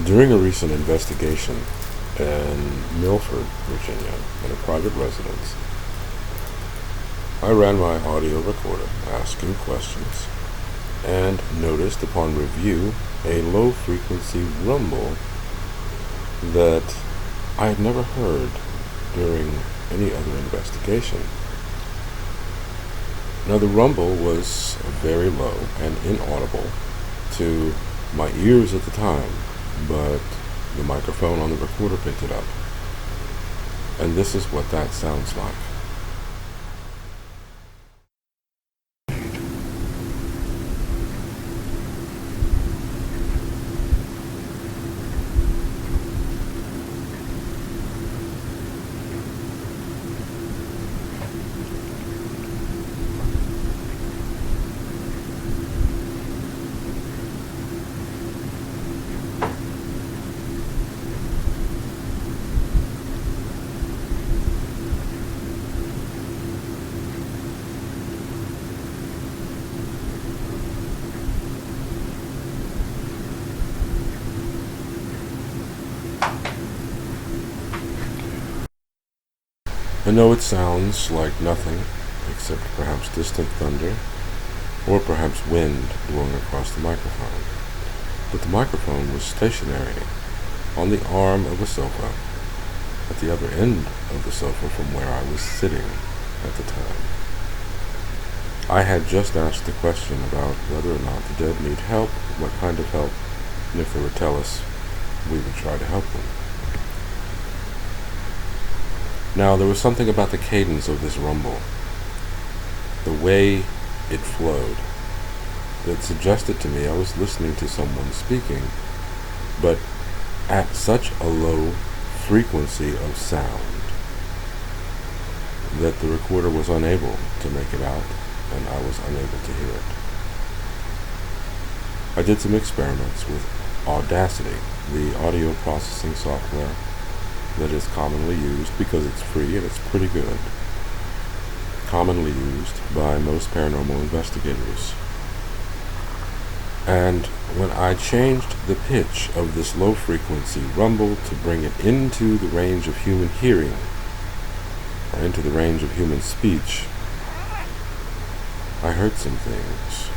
During a recent investigation in Milford, Virginia, in a private residence, I ran my audio recorder asking questions and noticed upon review a low-frequency rumble that I had never heard during any other investigation. Now, the rumble was very low and inaudible to my ears at the time, but the microphone on the recorder picked it up. And this is what that sounds like. I know it sounds like nothing except perhaps distant thunder or perhaps wind blowing across the microphone. But the microphone was stationary on the arm of a sofa at the other end of the sofa from where I was sitting at the time. I had just asked the question about whether or not the dead need help, what kind of help, and if they would tell us, we would try to help them. Now, there was something about the cadence of this rumble, the way it flowed, that suggested to me I was listening to someone speaking, but at such a low frequency of sound that the recorder was unable to make it out, and I was unable to hear it. I did some experiments with Audacity, the audio processing software that is commonly used because it's free and it's pretty good, commonly used by most paranormal investigators. And when I changed the pitch of this low frequency rumble to bring it into the range of human hearing, or into the range of human speech, I heard some things.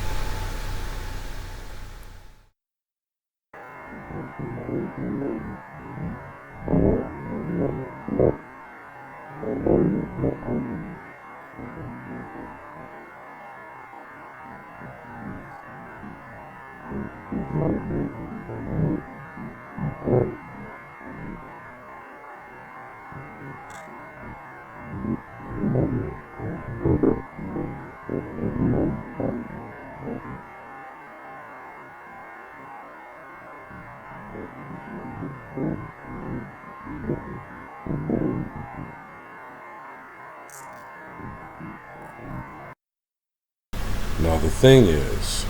Now the thing is,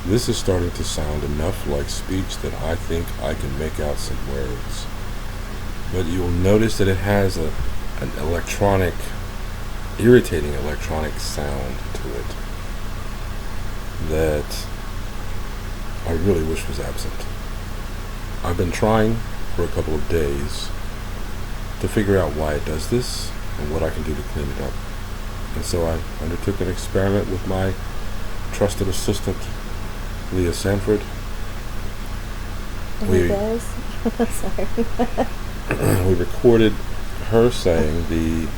this is starting to sound enough like speech that I think I can make out some words. But you'll notice that it has an electronic, irritating electronic sound to it that I really wish was absent. I've been trying for a couple of days to figure out why it does this and what I can do to clean it up. And so I undertook an experiment with my trusted assistant, Leah Sanford. Sorry. We recorded her saying the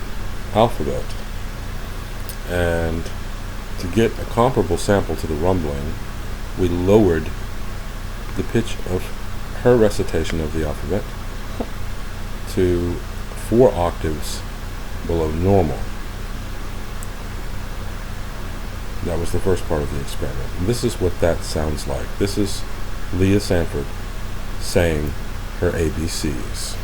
alphabet, and to get a comparable sample to the rumbling, we lowered the pitch of her recitation of the alphabet to 4 octaves below normal. That was the first part of the experiment. And this is what that sounds like. This is Leah Sanford saying her ABCs.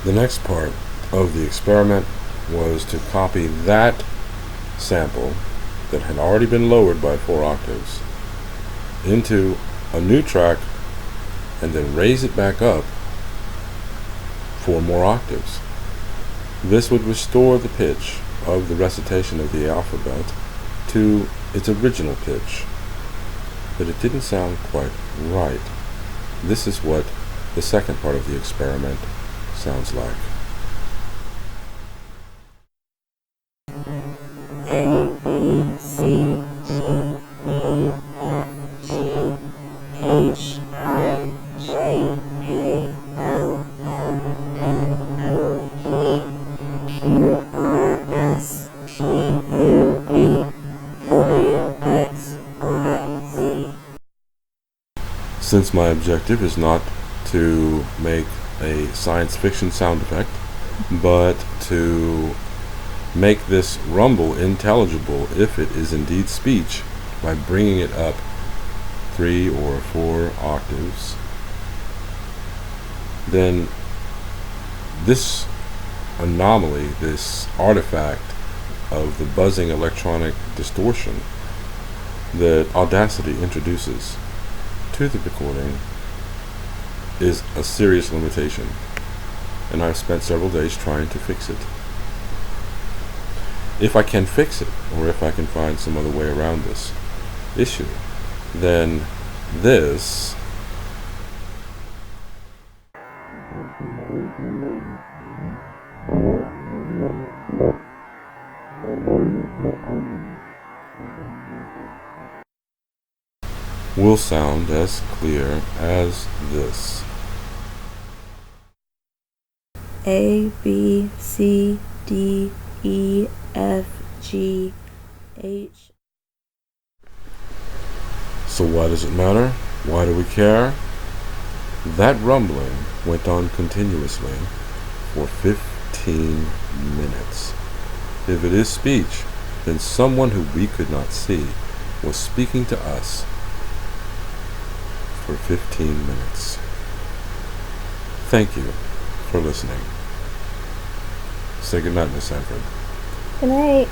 The next part of the experiment was to copy that sample that had already been lowered by 4 octaves into a new track and then raise it back up 4 more octaves. This would restore the pitch of the recitation of the alphabet to its original pitch, but it didn't sound quite right. This is what the second part of the experiment sounds like. A, B, C, D, E, F, G, H, I, J, K, L, M, N, O, P, Q, R, S, T, U, V, W, X, Y, Z. Since my objective is not to make a science fiction sound effect, but to make this rumble intelligible if it is indeed speech by bringing it up 3 or 4 octaves, then this anomaly, this artifact of the buzzing electronic distortion that Audacity introduces to the recording is a serious limitation, and I've spent several days trying to fix it. If I can fix it, or if I can find some other way around this issue, then this will sound as clear as this. A, B, C, D, E, F, G, H. So why does it matter? Why do we care? That rumbling went on continuously for 15 minutes. If it is speech, then someone who we could not see was speaking to us for 15 minutes. Thank you for listening. Say goodnight, Miss Sanford. Good night.